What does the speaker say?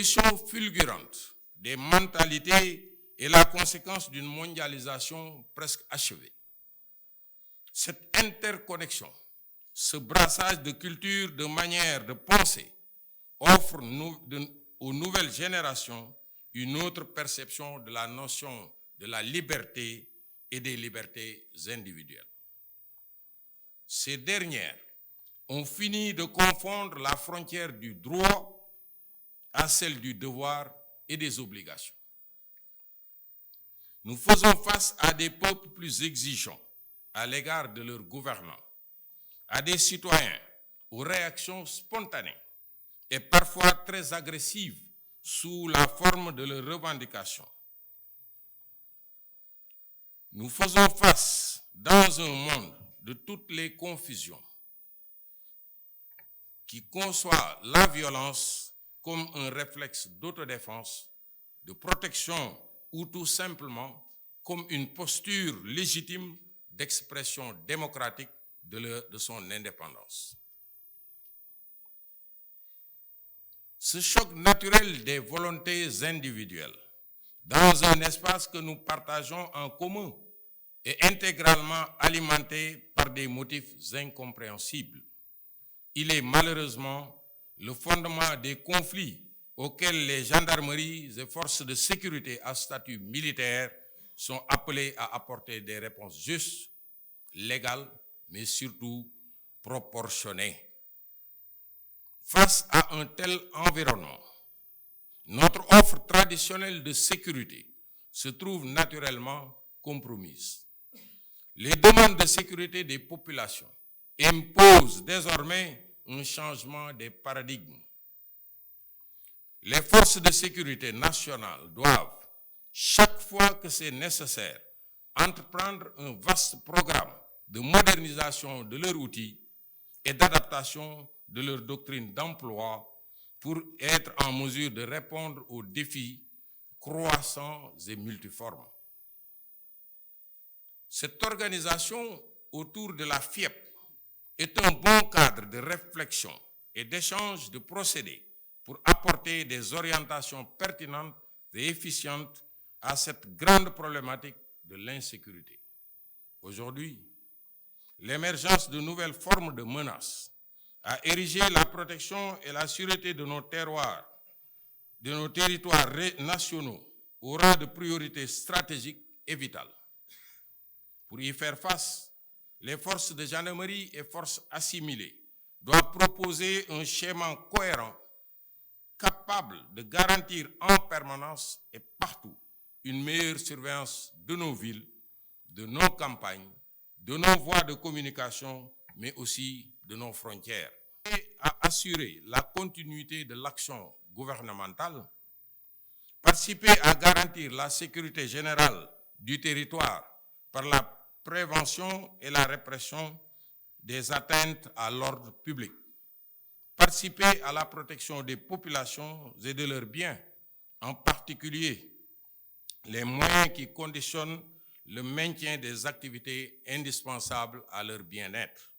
L'évolution fulgurante des mentalités est la conséquence d'une mondialisation presque achevée. Cette interconnexion, ce brassage de cultures, de manières de penser, offre aux nouvelles générations une autre perception de la notion de la liberté et des libertés individuelles. Ces dernières ont fini de confondre la frontière du droit à celle du devoir et des obligations. Nous faisons face à des peuples plus exigeants à l'égard de leurs gouvernants, à des citoyens aux réactions spontanées et parfois très agressives sous la forme de leurs revendications. Nous faisons face dans un monde de toutes les confusions qui conçoit la violence comme un réflexe d'autodéfense, de protection ou tout simplement comme une posture légitime d'expression démocratique de son indépendance. Ce choc naturel des volontés individuelles dans un espace que nous partageons en commun est intégralement alimenté par des motifs incompréhensibles. Il est malheureusement le fondement des conflits auxquels les gendarmeries et forces de sécurité à statut militaire sont appelées à apporter des réponses justes, légales, mais surtout proportionnées. Face à un tel environnement, notre offre traditionnelle de sécurité se trouve naturellement compromise. Les demandes de sécurité des populations imposent désormais un changement des paradigmes. Les forces de sécurité nationales doivent, chaque fois que c'est nécessaire, entreprendre un vaste programme de modernisation de leurs outils et d'adaptation de leur doctrine d'emploi pour être en mesure de répondre aux défis croissants et multiformes. Cette organisation autour de la FIEP est un bon cadre de réflexion et d'échange de procédés pour apporter des orientations pertinentes et efficientes à cette grande problématique de l'insécurité. Aujourd'hui, l'émergence de nouvelles formes de menaces a érigé la protection et la sûreté de nos terroirs, de nos territoires nationaux au rang de priorité stratégique et vitale. Pour y faire face, les forces de gendarmerie et forces assimilées doivent proposer un schéma cohérent, capable de garantir en permanence et partout une meilleure surveillance de nos villes, de nos campagnes, de nos voies de communication, mais aussi de nos frontières. Et à assurer la continuité de l'action gouvernementale, participer à garantir la sécurité générale du territoire par la prévention et la répression des atteintes à l'ordre public, participer à la protection des populations et de leurs biens, en particulier les moyens qui conditionnent le maintien des activités indispensables à leur bien-être.